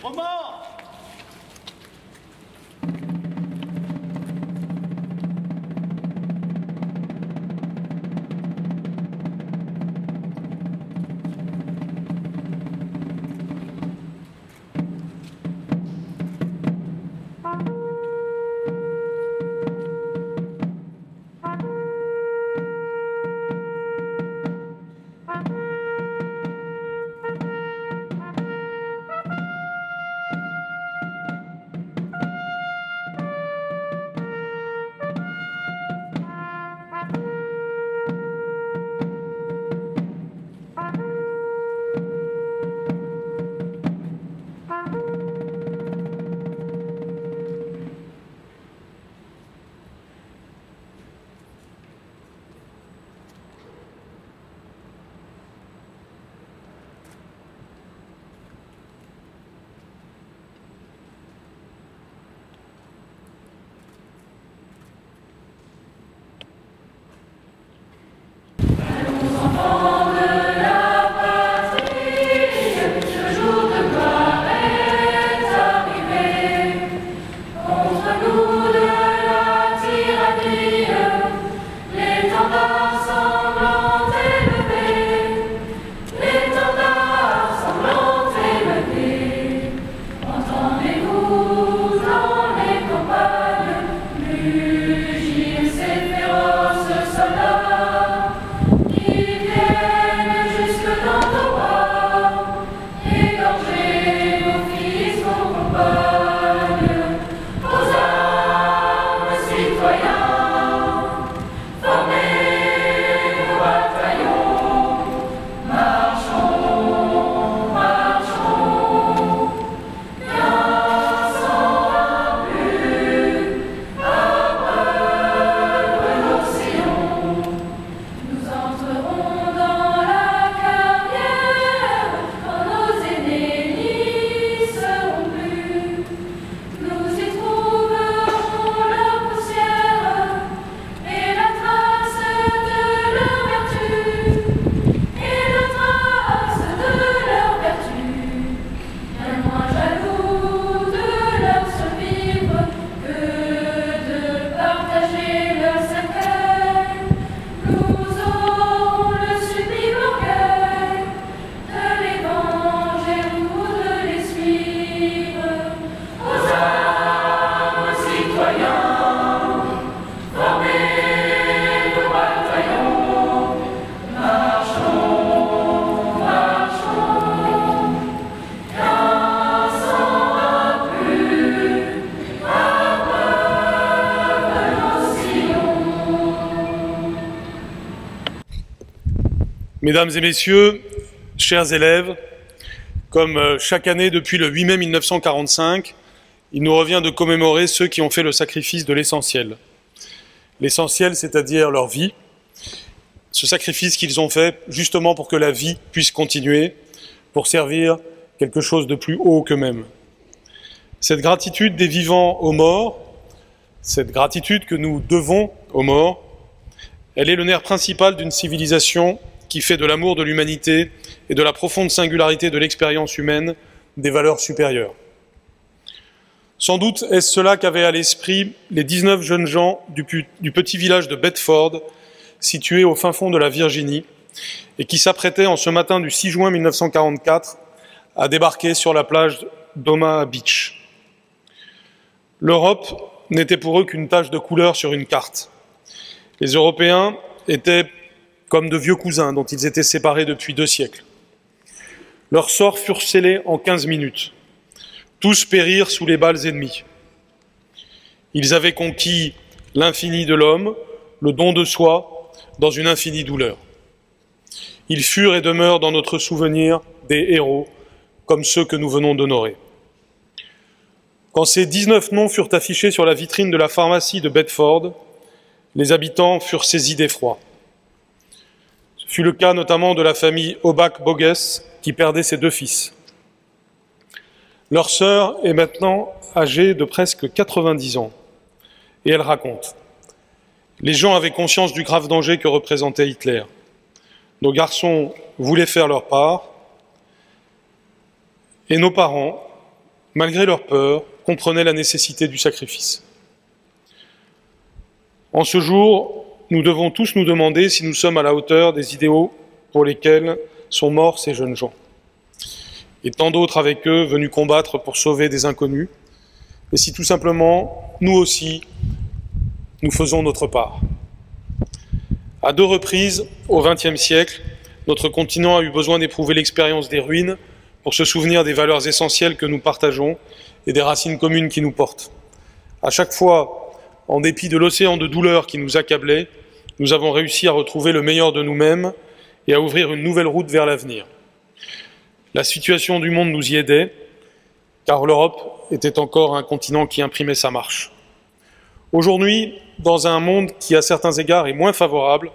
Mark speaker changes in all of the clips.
Speaker 1: Aux morts!
Speaker 2: Mesdames et messieurs, chers élèves, comme chaque année depuis le 8 mai 1945, il nous revient de commémorer ceux qui ont fait le sacrifice de l'essentiel. L'essentiel, c'est-à-dire leur vie, ce sacrifice qu'ils ont fait justement pour que la vie puisse continuer, pour servir quelque chose de plus haut qu'eux-mêmes. Cette gratitude des vivants aux morts, cette gratitude que nous devons aux morts, elle est le nerf principal d'une civilisation qui fait de l'amour de l'humanité et de la profonde singularité de l'expérience humaine des valeurs supérieures. Sans doute est-ce cela qu'avaient à l'esprit les 19 jeunes gens du petit village de Bedford, situé au fin fond de la Virginie, et qui s'apprêtaient en ce matin du 6 juin 1944 à débarquer sur la plage d'Omaha Beach. L'Europe n'était pour eux qu'une tache de couleur sur une carte. Les Européens étaient comme de vieux cousins dont ils étaient séparés depuis 2 siècles. Leurs sorts furent scellés en 15 minutes. Tous périrent sous les balles ennemies. Ils avaient conquis l'infini de l'homme, le don de soi, dans une infinie douleur. Ils furent et demeurent dans notre souvenir des héros, comme ceux que nous venons d'honorer. Quand ces 19 noms furent affichés sur la vitrine de la pharmacie de Bedford, les habitants furent saisis d'effroi. Ce fut le cas notamment de la famille Obak-Bogues, qui perdait ses 2 fils. Leur sœur est maintenant âgée de presque 90 ans, et elle raconte. Les gens avaient conscience du grave danger que représentait Hitler. Nos garçons voulaient faire leur part, et nos parents malgré leur peur, comprenaient la nécessité du sacrifice. En ce jour, nous devons tous nous demander si nous sommes à la hauteur des idéaux pour lesquels sont morts ces jeunes gens, et tant d'autres avec eux venus combattre pour sauver des inconnus, et si tout simplement, nous aussi, nous faisons notre part. À 2 reprises, au XXe siècle, notre continent a eu besoin d'éprouver l'expérience des ruines pour se souvenir des valeurs essentielles que nous partageons et des racines communes qui nous portent. À chaque fois, en dépit de l'océan de douleur qui nous accablait, nous avons réussi à retrouver le meilleur de nous-mêmes et à ouvrir une nouvelle route vers l'avenir. La situation du monde nous y aidait, car l'Europe était encore un continent qui imprimait sa marche. Aujourd'hui, dans un monde qui, à certains égards, est moins favorable,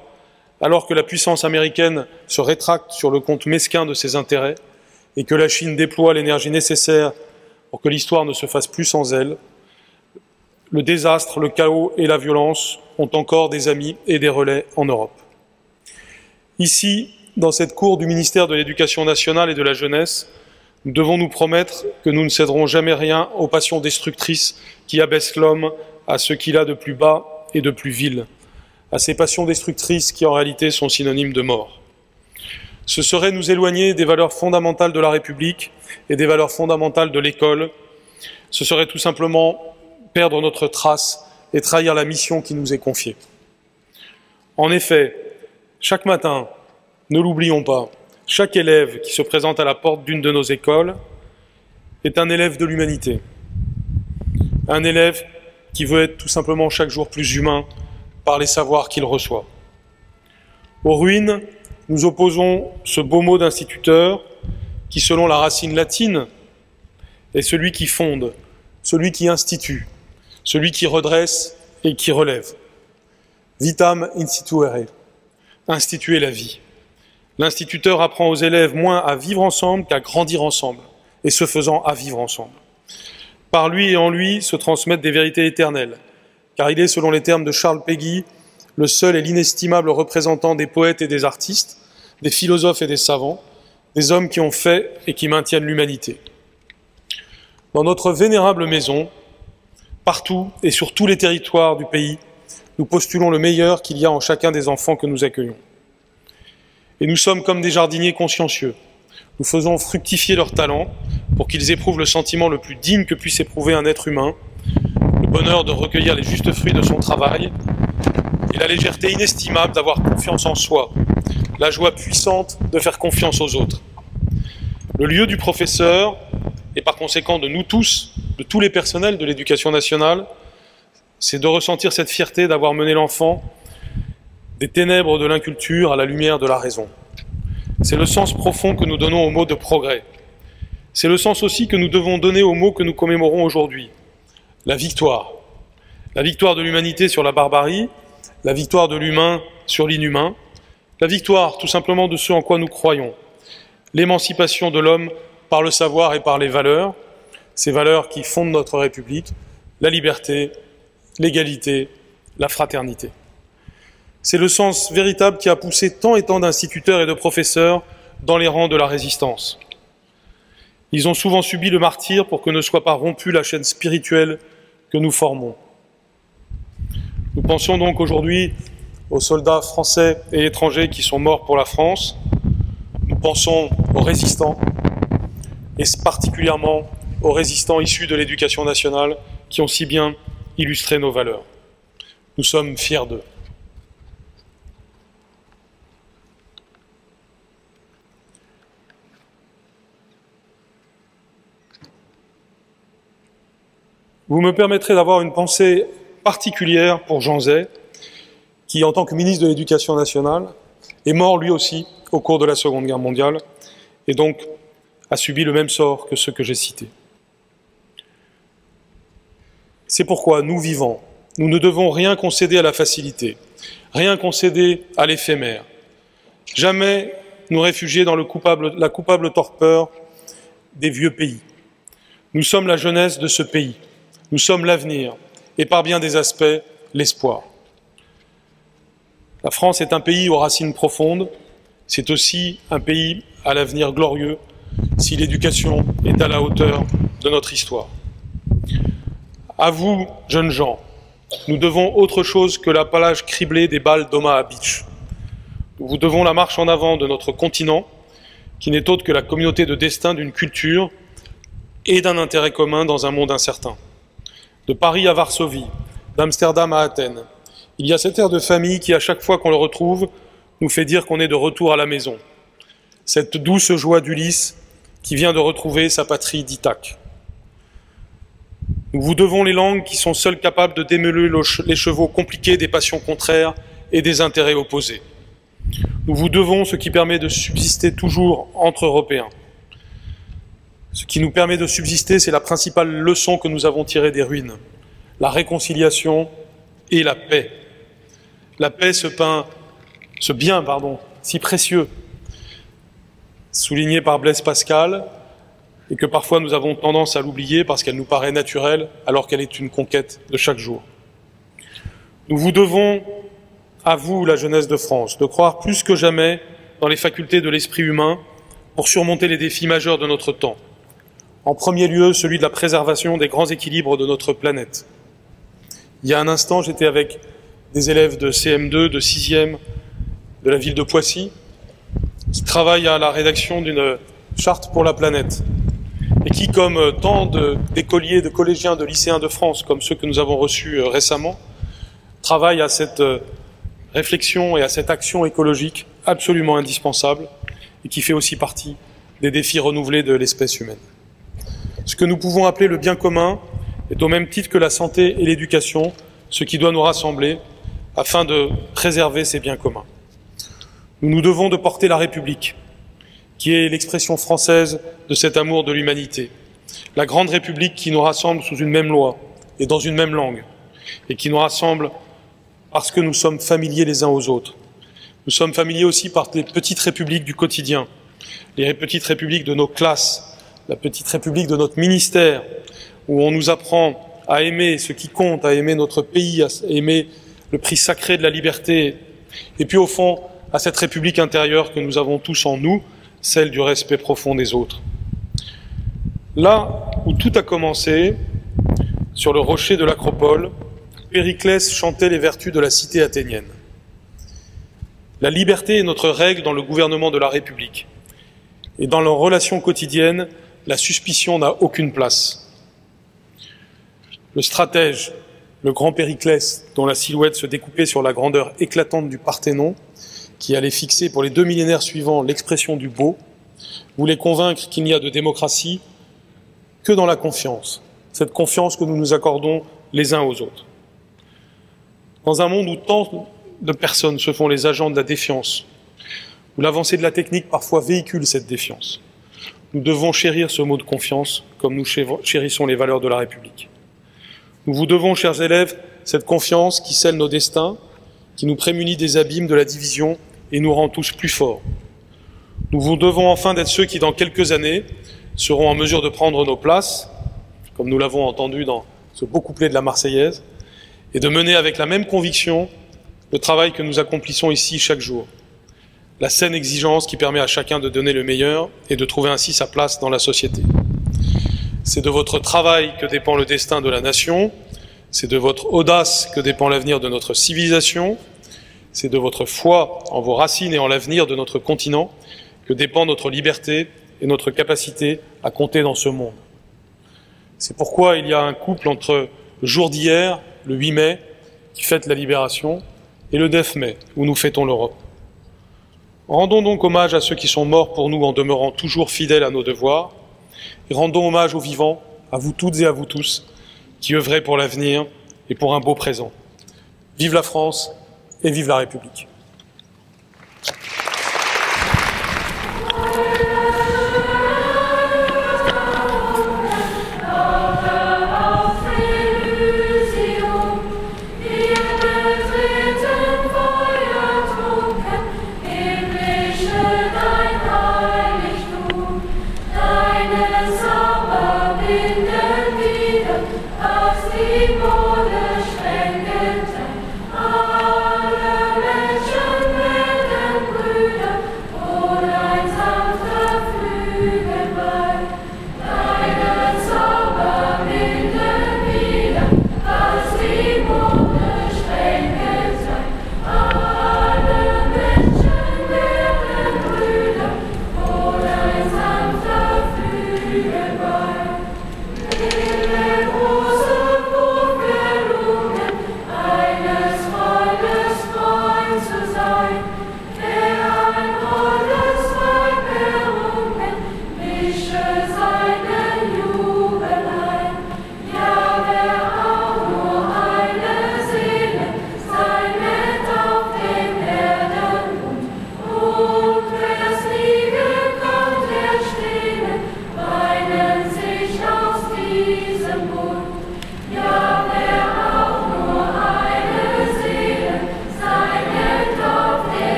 Speaker 2: alors que la puissance américaine se rétracte sur le compte mesquin de ses intérêts et que la Chine déploie l'énergie nécessaire pour que l'histoire ne se fasse plus sans elle, le désastre, le chaos et la violence ont encore des amis et des relais en Europe. Ici, dans cette cour du ministère de l'Éducation nationale et de la jeunesse, nous devons nous promettre que nous ne céderons jamais rien aux passions destructrices qui abaissent l'homme à ce qu'il a de plus bas et de plus vil, à ces passions destructrices qui en réalité sont synonymes de mort. Ce serait nous éloigner des valeurs fondamentales de la République et des valeurs fondamentales de l'école. Ce serait tout simplement perdre notre trace et trahir la mission qui nous est confiée. En effet, chaque matin, ne l'oublions pas, chaque élève qui se présente à la porte d'une de nos écoles est un élève de l'humanité. Un élève qui veut être tout simplement chaque jour plus humain par les savoirs qu'il reçoit. Aux ruines, nous opposons ce beau mot d'instituteur qui, selon la racine latine, est celui qui fonde, celui qui institue, celui qui redresse et qui relève. Vitam instituere, instituer la vie. L'instituteur apprend aux élèves moins à vivre ensemble qu'à grandir ensemble, et ce faisant à vivre ensemble. Par lui et en lui se transmettent des vérités éternelles, car il est, selon les termes de Charles Péguy, le seul et l'inestimable représentant des poètes et des artistes, des philosophes et des savants, des hommes qui ont fait et qui maintiennent l'humanité. Dans notre vénérable maison, partout et sur tous les territoires du pays, nous postulons le meilleur qu'il y a en chacun des enfants que nous accueillons. Et nous sommes comme des jardiniers consciencieux. Nous faisons fructifier leurs talents pour qu'ils éprouvent le sentiment le plus digne que puisse éprouver un être humain, le bonheur de recueillir les justes fruits de son travail et la légèreté inestimable d'avoir confiance en soi, la joie puissante de faire confiance aux autres. Le lieu du professeur, et par conséquent de nous tous, de tous les personnels de l'éducation nationale, c'est de ressentir cette fierté d'avoir mené l'enfant des ténèbres de l'inculture à la lumière de la raison. C'est le sens profond que nous donnons au mot de progrès. C'est le sens aussi que nous devons donner au mot que nous commémorons aujourd'hui, la victoire. La victoire de l'humanité sur la barbarie, la victoire de l'humain sur l'inhumain, la victoire tout simplement de ce en quoi nous croyons, l'émancipation de l'homme par le savoir et par les valeurs, ces valeurs qui fondent notre République, la liberté, l'égalité, la fraternité. C'est le sens véritable qui a poussé tant et tant d'instituteurs et de professeurs dans les rangs de la résistance. Ils ont souvent subi le martyre pour que ne soit pas rompue la chaîne spirituelle que nous formons. Nous pensons donc aujourd'hui aux soldats français et étrangers qui sont morts pour la France. Nous pensons aux résistants, et particulièrement aux résistants issus de l'éducation nationale qui ont si bien illustré nos valeurs. Nous sommes fiers d'eux. Vous me permettrez d'avoir une pensée particulière pour Jean Zay, qui, en tant que ministre de l'Éducation nationale, est mort lui aussi au cours de la Seconde Guerre mondiale, et donc a subi le même sort que ceux que j'ai cités. C'est pourquoi nous vivants, nous ne devons rien concéder à la facilité, rien concéder à l'éphémère, jamais nous réfugier dans la coupable torpeur des vieux pays. Nous sommes la jeunesse de ce pays. Nous sommes l'avenir et par bien des aspects, l'espoir. La France est un pays aux racines profondes, c'est aussi un pays à l'avenir glorieux si l'éducation est à la hauteur de notre histoire. À vous, jeunes gens, nous devons autre chose que la palage criblée des balles d'Omaha Beach. Nous vous devons la marche en avant de notre continent, qui n'est autre que la communauté de destin d'une culture et d'un intérêt commun dans un monde incertain. De Paris à Varsovie, d'Amsterdam à Athènes, il y a cet air de famille qui, à chaque fois qu'on le retrouve, nous fait dire qu'on est de retour à la maison. Cette douce joie d'Ulysse qui vient de retrouver sa patrie d'Ithaque. Nous vous devons les langues qui sont seules capables de démêler les chevaux compliqués des passions contraires et des intérêts opposés. Nous vous devons ce qui permet de subsister toujours entre Européens. Ce qui nous permet de subsister, c'est la principale leçon que nous avons tirée des ruines, la réconciliation et la paix. La paix, ce bien, si précieux, souligné par Blaise Pascal, et que parfois nous avons tendance à l'oublier parce qu'elle nous paraît naturelle, alors qu'elle est une conquête de chaque jour. Nous vous devons, à vous, la jeunesse de France, de croire plus que jamais dans les facultés de l'esprit humain pour surmonter les défis majeurs de notre temps. En premier lieu, celui de la préservation des grands équilibres de notre planète. Il y a un instant, j'étais avec des élèves de CM2, de 6e, de la ville de Poissy, qui travaillent à la rédaction d'une charte pour la planète, et qui, comme tant d'écoliers, de collégiens, de lycéens de France, comme ceux que nous avons reçus récemment, travaillent à cette réflexion et à cette action écologique absolument indispensable, et qui fait aussi partie des défis renouvelés de l'espèce humaine. Ce que nous pouvons appeler le bien commun est au même titre que la santé et l'éducation, ce qui doit nous rassembler afin de préserver ces biens communs. Nous nous devons de porter la République, qui est l'expression française de cet amour de l'humanité. La grande République qui nous rassemble sous une même loi et dans une même langue, et qui nous rassemble parce que nous sommes familiers les uns aux autres. Nous sommes familiers aussi par les petites républiques du quotidien, les petites républiques de nos classes, la petite république de notre ministère, où on nous apprend à aimer ce qui compte, à aimer notre pays, à aimer le prix sacré de la liberté, et puis au fond, à cette république intérieure que nous avons tous en nous, celle du respect profond des autres. Là où tout a commencé, sur le rocher de l'Acropole, Périclès chantait les vertus de la cité athénienne. La liberté est notre règle dans le gouvernement de la République. Et dans leurs relations quotidiennes, la suspicion n'a aucune place. Le stratège, le grand Périclès, dont la silhouette se découpait sur la grandeur éclatante du Parthénon, qui allait fixer pour les 2 millénaires suivants l'expression du beau, voulait convaincre qu'il n'y a de démocratie que dans la confiance, cette confiance que nous nous accordons les uns aux autres. Dans un monde où tant de personnes se font les agents de la défiance, où l'avancée de la technique parfois véhicule cette défiance, nous devons chérir ce mot de confiance comme nous chérissons les valeurs de la République. Nous vous devons, chers élèves, cette confiance qui scelle nos destins, qui nous prémunit des abîmes de la division et nous rend tous plus forts. Nous vous devons enfin d'être ceux qui, dans quelques années, seront en mesure de prendre nos places, comme nous l'avons entendu dans ce beau couplet de la Marseillaise, et de mener avec la même conviction le travail que nous accomplissons ici chaque jour. La saine exigence qui permet à chacun de donner le meilleur et de trouver ainsi sa place dans la société. C'est de votre travail que dépend le destin de la nation, c'est de votre audace que dépend l'avenir de notre civilisation, c'est de votre foi en vos racines et en l'avenir de notre continent que dépend notre liberté et notre capacité à compter dans ce monde. C'est pourquoi il y a un couple entre le jour d'hier, le 8 mai, qui fête la libération, et le 9 mai, où nous fêtons l'Europe. Rendons donc hommage à ceux qui sont morts pour nous en demeurant toujours fidèles à nos devoirs, et rendons hommage aux vivants, à vous toutes et à vous tous, qui œuvrez pour l'avenir et pour un beau présent. Vive la France et vive la République.